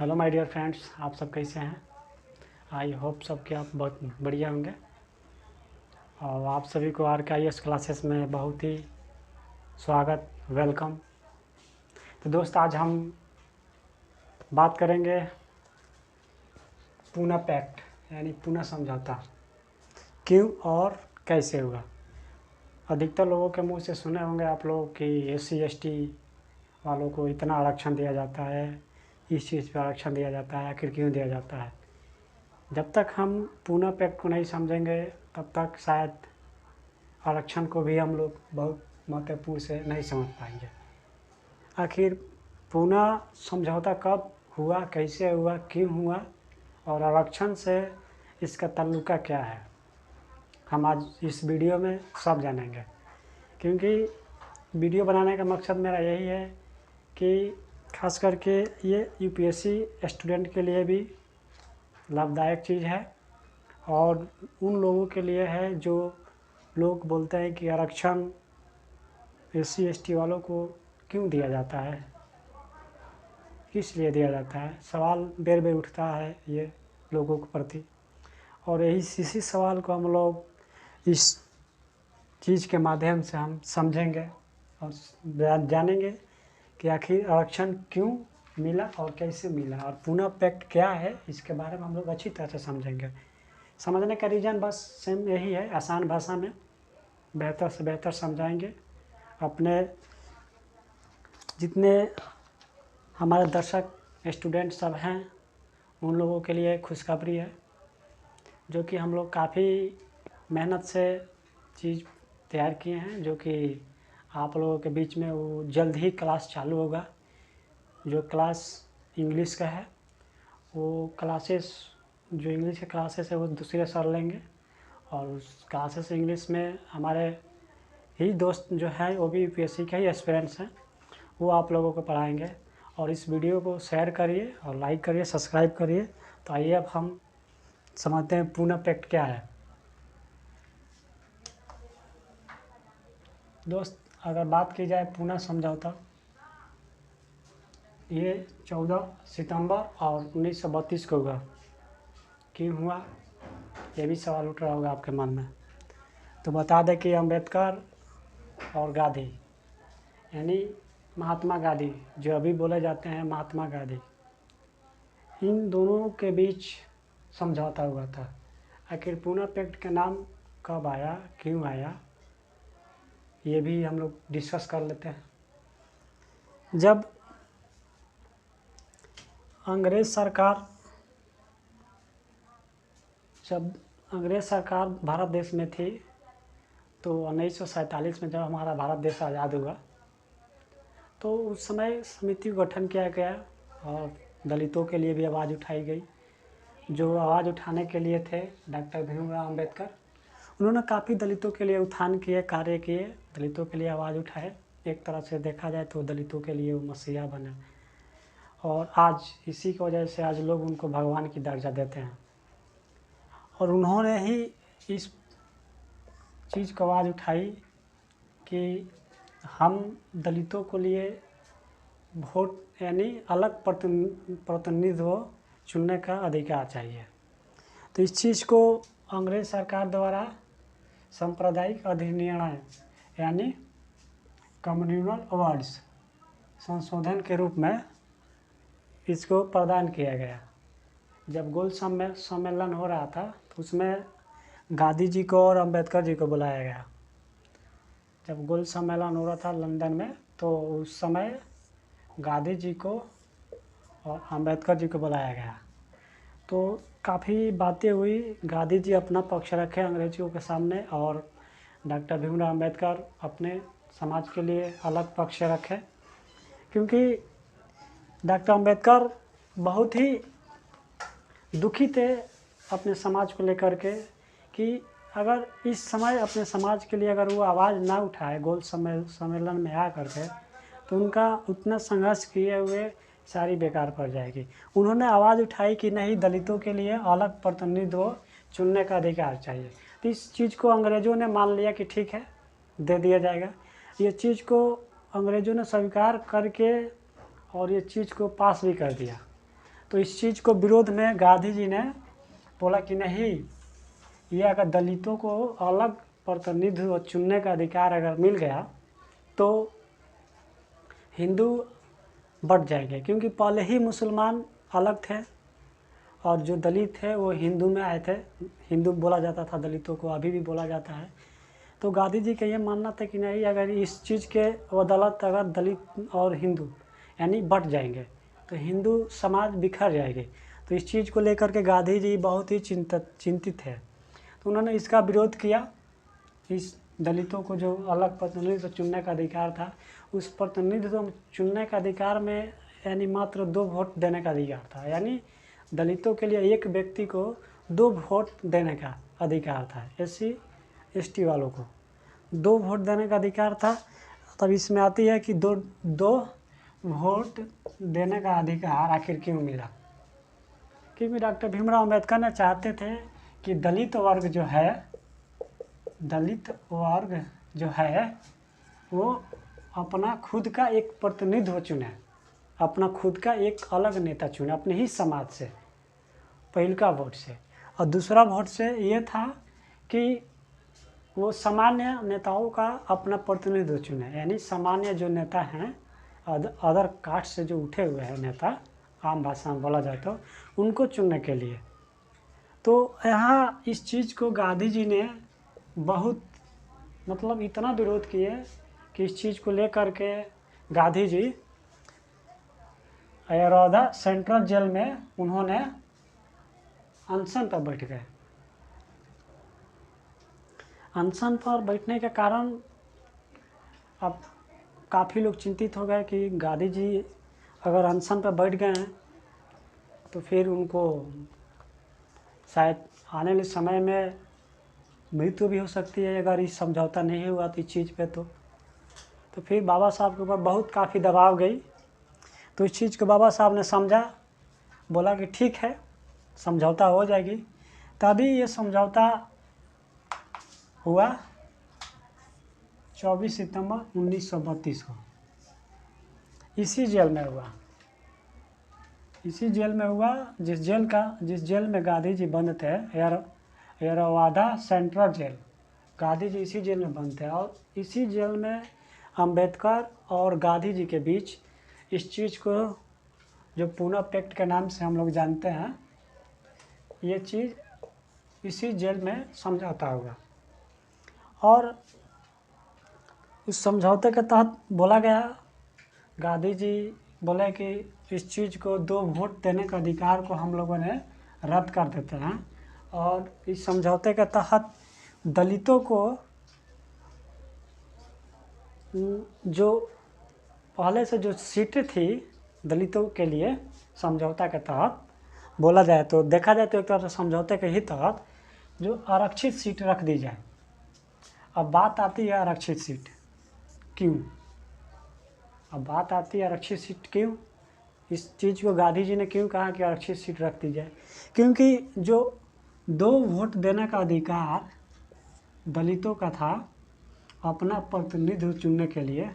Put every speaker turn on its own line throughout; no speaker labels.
Hello my dear friends, आप सब कैसे हैं। आई होप सब कि आप बहुत बढ़िया होंगे और आप सभी को RKIS क्लासेस में बहुत ही स्वागत, वेलकम। तो दोस्त, आज हम बात करेंगे पूना पैक्ट यानी पूना समझौता क्यों और कैसे हुआ। अधिकतर लोगों के मुंह से सुने होंगे आप लोग कि SC ST वालों को इतना आरक्षण दिया जाता है, इस चीज़ पर आरक्षण दिया जाता है, आखिर क्यों दिया जाता है। जब तक हम पूना पैक्ट को नहीं समझेंगे तब तक शायद आरक्षण को भी हम लोग बहुत महत्वपूर्ण से नहीं समझ पाएंगे। आखिर पूना समझौता कब हुआ, कैसे हुआ, क्यों हुआ और आरक्षण से इसका ताल्लुका क्या है, हम आज इस वीडियो में सब जानेंगे। क्योंकि वीडियो बनाने का मकसद मेरा यही है कि खास करके ये UPSC स्टूडेंट के लिए भी लाभदायक चीज़ है और उन लोगों के लिए है जो लोग बोलते हैं कि आरक्षण SC ST वालों को क्यों दिया जाता है, किस लिए दिया जाता है। सवाल बेर बेर उठता है ये लोगों के प्रति और इसी सवाल को हम लोग इस चीज़ के माध्यम से हम समझेंगे और जानेंगे कि आखिर आरक्षण क्यों मिला और कैसे मिला और पूना पैक्ट क्या है। इसके बारे में हम लोग अच्छी तरह से समझेंगे। समझने का रीज़न बस सेम यही है, आसान भाषा में बेहतर से बेहतर समझाएंगे। अपने जितने हमारे दर्शक स्टूडेंट सब हैं उन लोगों के लिए खुशखबरी है, जो कि हम लोग काफ़ी मेहनत से चीज़ तैयार किए हैं, जो कि आप लोगों के बीच में वो जल्द ही क्लास चालू होगा। जो क्लास इंग्लिश का है वो क्लासेस, जो इंग्लिश के क्लासेस है वो दूसरे सर लेंगे और उस क्लासेस इंग्लिश में हमारे ही दोस्त जो है वो भी UPSC के ही एस्पिरेंट्स हैं, वो आप लोगों को पढ़ाएंगे। और इस वीडियो को शेयर करिए और लाइक करिए, सब्सक्राइब करिए। तो आइए अब हम समझते हैं पूना पैक्ट क्या है। दोस्त, अगर बात की जाए पूना समझौता, ये 14 सितंबर और 1932 को हुआ। क्यों हुआ, ये भी सवाल उठ रहा होगा आपके मन में। तो बता दें कि अम्बेडकर और गांधी यानी महात्मा गांधी, जो अभी बोले जाते हैं महात्मा गांधी, इन दोनों के बीच समझौता हुआ था। आखिर पूना पैक्ट का नाम कब आया, क्यों आया, ये भी हम लोग डिस्कस कर लेते हैं। जब अंग्रेज़ सरकार भारत देश में थी, तो 1947 में जब हमारा भारत देश आज़ाद हुआ तो उस समय समिति का गठन किया गया और दलितों के लिए भी आवाज़ उठाई गई। जो आवाज़ उठाने के लिए थे डॉक्टर भीमराव अम्बेडकर, उन्होंने काफ़ी दलितों के लिए उत्थान किए, कार्य किए, दलितों के लिए आवाज़ उठाए। एक तरह से देखा जाए तो दलितों के लिए वो मसीहा बने और आज इसी की वजह से आज लोग उनको भगवान की दर्जा देते हैं। और उन्होंने ही इस चीज़ को आवाज़ उठाई कि हम दलितों के लिए वोट यानी अलग प्रतिनिधित्व चुनने का अधिकार चाहिए। तो इस चीज़ को अंग्रेज़ सरकार द्वारा सांप्रदायिक अधिनियम यानी कम्युनल अवार्ड्स संशोधन के रूप में इसको प्रदान किया गया। जब गोल सम्मेलन हो रहा था तो उसमें गांधी जी को और अम्बेडकर जी को बुलाया गया। जब गोल सम्मेलन हो रहा था लंदन में तो उस समय गांधी जी को और अम्बेडकर जी को बुलाया गया। तो काफ़ी बातें हुई, गांधी जी अपना पक्ष रखे अंग्रेज़ों के सामने और डॉक्टर भीमराव अम्बेडकर अपने समाज के लिए अलग पक्ष रखे। क्योंकि डॉक्टर अम्बेडकर बहुत ही दुखी थे अपने समाज को लेकर के कि अगर इस समय अपने समाज के लिए अगर वो आवाज़ ना उठाए गोल सम्मेलन में आ करके तो उनका उतना संघर्ष किए हुए सारी बेकार पड़ जाएगी। उन्होंने आवाज़ उठाई कि नहीं, दलितों के लिए अलग प्रतिनिधित्व चुनने का अधिकार चाहिए। तो इस चीज़ को अंग्रेज़ों ने मान लिया कि ठीक है, दे दिया जाएगा। ये चीज़ को अंग्रेज़ों ने स्वीकार करके और ये चीज़ को पास भी कर दिया। तो इस चीज़ को विरोध में गांधी जी ने बोला कि नहीं, ये अगर दलितों को अलग प्रतिनिधित्व चुनने का अधिकार अगर मिल गया तो हिंदू बढ़ जाएंगे, क्योंकि पहले ही मुसलमान अलग थे और जो दलित थे वो हिंदू में आए थे। हिंदू बोला जाता था दलितों को, अभी भी बोला जाता है। तो गांधी जी का ये मानना था कि नहीं, अगर इस चीज़ के बदौलत अगर दलित और हिंदू यानी बढ़ जाएंगे तो हिंदू समाज बिखर जाएगी। तो इस चीज़ को लेकर के गांधी जी बहुत ही चिंतित है। तो उन्होंने इसका विरोध किया। इस दलितों को जो अलग प्रतिनिधित्व चुनने का अधिकार था, उस प्रतिनिधित्व चुनने का अधिकार में यानी मात्र 2 वोट देने का अधिकार था। यानी दलितों के लिए एक व्यक्ति को 2 वोट देने का अधिकार था। SC ST वालों को 2 वोट देने का अधिकार था। तब इसमें आती है कि दो वोट देने का अधिकार आखिर क्यों मिला? क्योंकि डॉक्टर भीमराव अम्बेडकर ने चाहते थे कि दलित वर्ग जो है वो अपना खुद का एक प्रतिनिधित्व चुने, अपना खुद का एक अलग नेता चुने अपने ही समाज से, पहला वोट से। और दूसरा वोट से ये था कि वो सामान्य नेताओं का अपना प्रतिनिधित्व चुने, यानी सामान्य जो नेता हैं, अदर कास्ट से जो उठे हुए हैं नेता, आम भाषा में बोला जाए तो, उनको चुनने के लिए। तो यहाँ इस चीज़ को गांधी जी ने बहुत मतलब इतना विरोध किए कि इस चीज़ को लेकर के गांधी जी अयोध्या सेंट्रल जेल में उन्होंने अनशन पर बैठ गए। अनशन पर बैठने के कारण अब काफ़ी लोग चिंतित हो गए कि गांधी जी अगर अनशन पर बैठ गए हैं तो फिर उनको शायद आने वाले समय में मृत्यु भी हो सकती है अगर इस समझौता नहीं हुआ तो इस चीज़ पे। तो फिर बाबा साहब के ऊपर बहुत काफ़ी दबाव गई। तो इस चीज़ को बाबा साहब ने समझा, बोला कि ठीक है समझौता हो जाएगी। तभी ये समझौता हुआ 24 सितंबर 1932 को। इसी जेल में हुआ, इसी जेल में हुआ जिस जेल में गांधी जी बंद थे, अयोध्या सेंट्रल जेल। गांधी जी इसी जेल में बंद थे और इसी जेल में अंबेडकर और गांधी जी के बीच इस चीज़ को जो पूना पैक्ट के नाम से हम लोग जानते हैं, ये चीज़ इसी जेल में समझौता हुआ। और उस समझौते के तहत बोला गया, गांधी जी बोले कि इस चीज़ को 2 वोट देने का अधिकार को हम लोगों ने रद्द कर देते हैं। और इस समझौते के तहत दलितों को जो पहले से जो सीटें थी दलितों के लिए समझौता के तहत बोला जाए तो, देखा जाए तो एक तरह से समझौते के ही तहत जो आरक्षित सीट रख दी जाए। अब बात आती है आरक्षित सीट क्यों? अब बात आती है आरक्षित सीट क्यों? इस चीज़ को गांधी जी ने क्यों कहा कि आरक्षित सीट रख दी जाए? क्योंकि जो 2 वोट देने का अधिकार दलितों का था अपना प्रतिनिधित्व चुनने के लिए,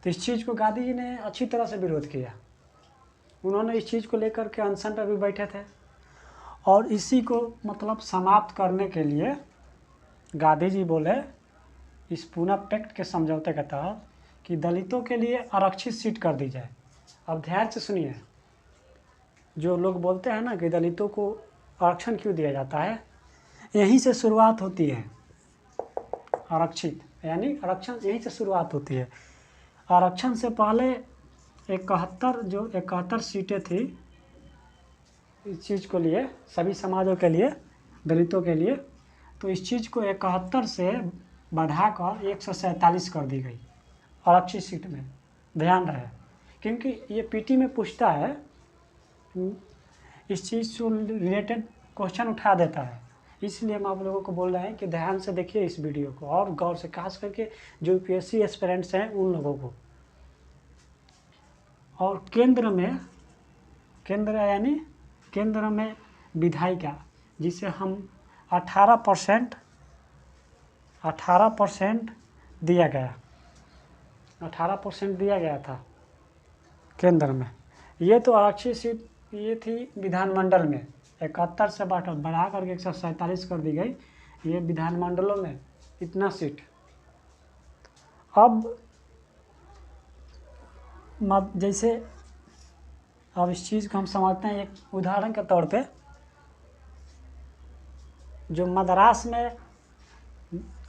तो इस चीज़ को गांधी जी ने अच्छी तरह से विरोध किया। उन्होंने इस चीज़ को लेकर के अनशन पर भी बैठे थे और इसी को मतलब समाप्त करने के लिए गांधी जी बोले इस पूना पैक्ट के समझौते के तहत कि दलितों के लिए आरक्षित सीट कर दी जाए। अब ध्यान से सुनिए, जो लोग बोलते हैं ना कि दलितों को आरक्षण क्यों दिया जाता है, यहीं से शुरुआत होती है। आरक्षित यानी आरक्षण यहीं से शुरुआत होती है। आरक्षण से पहले 71 सीटें थी इस चीज़ को लिए, सभी समाजों के लिए, दलितों के लिए। तो इस चीज़ को 71 से बढ़ाकर 147 कर दी गई आरक्षित सीट में। ध्यान रहे, क्योंकि ये पीटी में पूछता है, इस चीज़ से रिलेटेड क्वेश्चन उठा देता है, इसलिए हम आप लोगों को बोल रहे हैं कि ध्यान से देखिए इस वीडियो को और गौर से, खास करके जो UPSC एस्पिरेंट्स हैं उन लोगों को। और केंद्र में विधायिका, जिसे हम 18% दिया गया, 18% दिया गया था केंद्र में। ये तो आरक्षित सीट ये थी विधानमंडल में 71 से बढ़ा करके 147 कर दी गई, ये विधानमंडलों में इतना सीट। अब जैसे अब इस चीज़ को हम समझते हैं एक उदाहरण के तौर पे, जो मद्रास में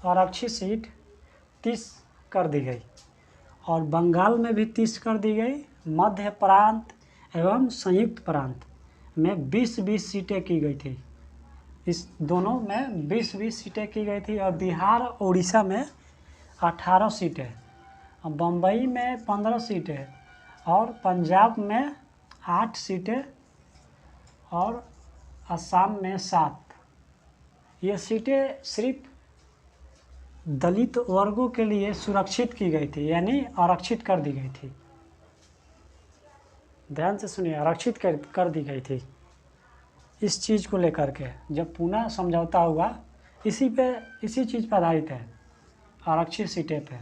आरक्षित सीट 30 कर दी गई और बंगाल में भी 30 कर दी गई, मध्य प्रांत एवं संयुक्त प्रांत में 20-20 सीटें की गई थी। इस दोनों में 20-20 सीटें की गई थी और बिहार और उड़ीसा में 18 सीटें, बम्बई में 15 सीटें और पंजाब में 8 सीटें और असम में 7। ये सीटें सिर्फ दलित वर्गों के लिए सुरक्षित की गई थी, यानी आरक्षित कर दी गई थी। ध्यान से सुनिए, आरक्षित कर दी गई थी। इस चीज़ को लेकर के जब पूना समझौता हुआ, इसी चीज़ पर आधारित है, आरक्षित सीटें पे।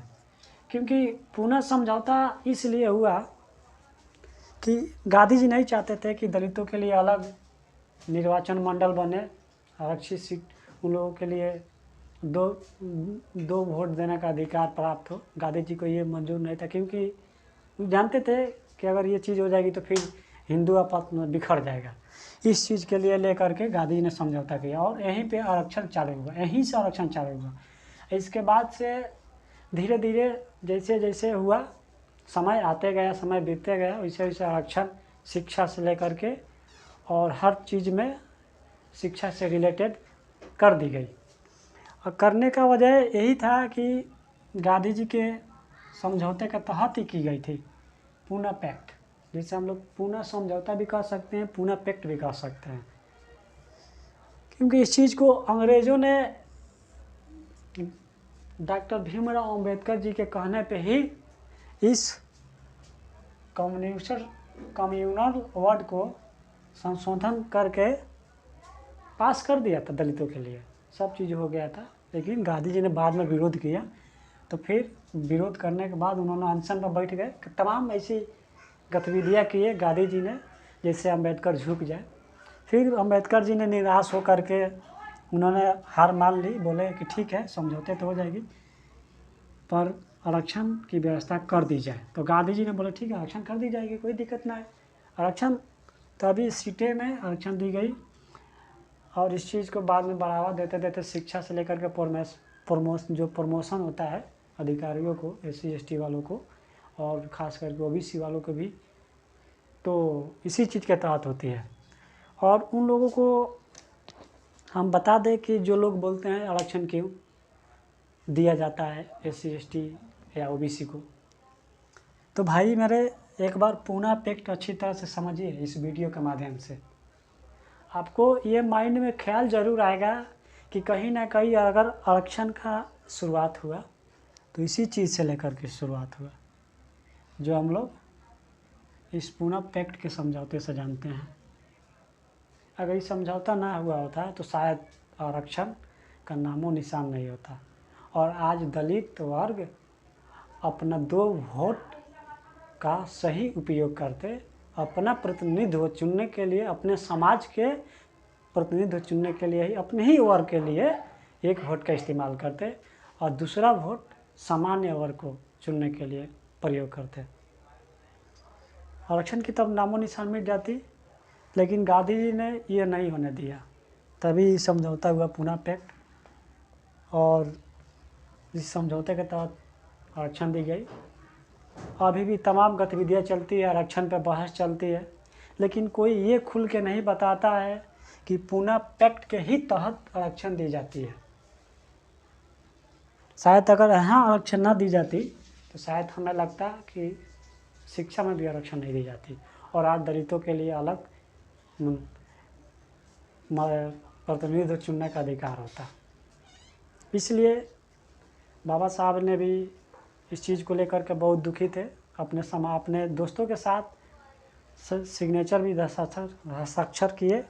क्योंकि पूना समझौता इसलिए हुआ कि गांधी जी नहीं चाहते थे कि दलितों के लिए अलग निर्वाचन मंडल बने, आरक्षित सीट उन लोगों के लिए दो वोट देने का अधिकार प्राप्त हो। गांधी जी को ये मंजूर नहीं था, क्योंकि जानते थे कि अगर ये चीज़ हो जाएगी तो फिर हिंदू आपस में बिखर जाएगा। इस चीज़ के लिए लेकर के गांधी जी ने समझौता किया और यहीं पे आरक्षण चालू हुआ, यहीं से आरक्षण चालू हुआ। इसके बाद से धीरे धीरे जैसे जैसे हुआ, समय आते गया, समय बीतते गया, वैसे वैसे आरक्षण शिक्षा से लेकर के और हर चीज़ में शिक्षा से रिलेटेड कर दी गई। और करने का वजह यही था कि गांधी जी के समझौते के तहत ही की गई थी पूना पैक्ट, जिसे हम लोग पूना समझौता भी कह सकते हैं, पूना पैक्ट भी कह सकते हैं। क्योंकि इस चीज़ को अंग्रेज़ों ने डॉक्टर भीमराव अंबेडकर जी के कहने पे ही इस कम्युनल वर्ड को संशोधन करके पास कर दिया था दलितों के लिए, सब चीज़ हो गया था। लेकिन गांधी जी ने बाद में विरोध किया, तो फिर विरोध करने के बाद उन्होंने अनशन पर बैठ गए, तमाम ऐसी गतिविधियाँ किए गांधी जी ने, जैसे अम्बेडकर झुक जाए। फिर अम्बेडकर जी ने निराश होकर के उन्होंने हार मान ली, बोले कि ठीक है समझौते तो हो जाएगी पर आरक्षण की व्यवस्था कर दी जाए। तो गांधी जी ने बोले ठीक है आरक्षण कर दी जाएगी, कोई दिक्कत ना है। आरक्षण तभी सीटें में आरक्षण दी गई और इस चीज़ को बाद में बढ़ावा देते देते शिक्षा से लेकर के प्रमोशन होता है अधिकारियों को, SC ST वालों को और ख़ास करके OBC वालों को भी, तो इसी चीज़ के तहत होती है। और उन लोगों को हम बता दें कि जो लोग बोलते हैं आरक्षण क्यों दिया जाता है SC ST या OBC को, तो भाई मेरे एक बार पूना पैक्ट अच्छी तरह से समझिए इस वीडियो के माध्यम से। आपको ये माइंड में ख्याल ज़रूर आएगा कि कहीं ना कहीं अगर आरक्षण का शुरुआत हुआ तो इसी चीज़ से लेकर के शुरुआत हुआ, जो हम लोग इस पूना पैक्ट के समझौते से जानते हैं। अगर ये समझौता ना हुआ होता तो शायद आरक्षण का नामो निशान नहीं होता और आज दलित वर्ग अपना 2 वोट का सही उपयोग करते, अपना प्रतिनिधित्व चुनने के लिए, अपने समाज के प्रतिनिधित्व चुनने के लिए ही, अपने ही वर्ग के लिए 1 वोट का इस्तेमाल करते और दूसरा वोट सामान्य वर्ग को चुनने के लिए प्रयोग करते। आरक्षण की तब नामो निशान मिट जाती, लेकिन गांधी जी ने ये नहीं होने दिया, तभी समझौता हुआ पूना पैक्ट और इस समझौते के तहत आरक्षण दी गई। अभी भी तमाम गतिविधियाँ चलती है, आरक्षण पर बहस चलती है, लेकिन कोई ये खुल के नहीं बताता है कि पूना पैक्ट के ही तहत आरक्षण दी जाती है। शायद अगर यहाँ आरक्षण ना दी जाती तो शायद हमें लगता कि शिक्षा में भी आरक्षण नहीं दी जाती और आज दलितों के लिए अलग प्रतिनिधित्व चुनने का अधिकार होता। इसलिए बाबा साहब ने भी इस चीज़ को लेकर के बहुत दुखी थे, अपने दोस्तों के साथ सिग्नेचर भी हस्ताक्षर किए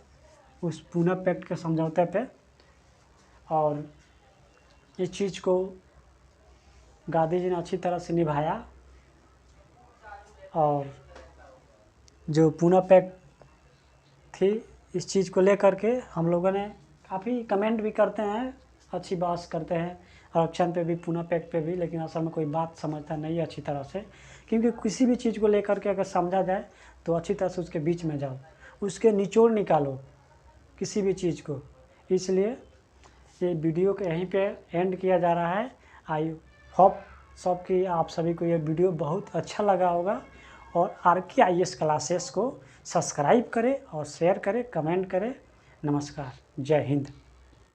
उस पूना पैक्ट के समझौते पे और इस चीज़ को गांधी जी ने अच्छी तरह से निभाया और जो पूना पैक्ट थी इस चीज़ को लेकर के हम लोगों ने काफ़ी कमेंट भी करते हैं, अच्छी बात करते हैं आरक्षण पे भी, पूना पैक्ट पे भी, लेकिन असल में कोई बात समझता नहीं है अच्छी तरह से। क्योंकि किसी भी चीज़ को लेकर के अगर समझा जाए तो अच्छी तरह से उसके बीच में जाओ, उसके निचोड़ निकालो किसी भी चीज़ को। इसलिए ये वीडियो को यहीं पे एंड किया जा रहा है। आई होप सबकी आप सभी को ये वीडियो बहुत अच्छा लगा होगा, और RK IAS क्लासेस को सब्सक्राइब करें और शेयर करें, कमेंट करें। नमस्कार, जय हिंद।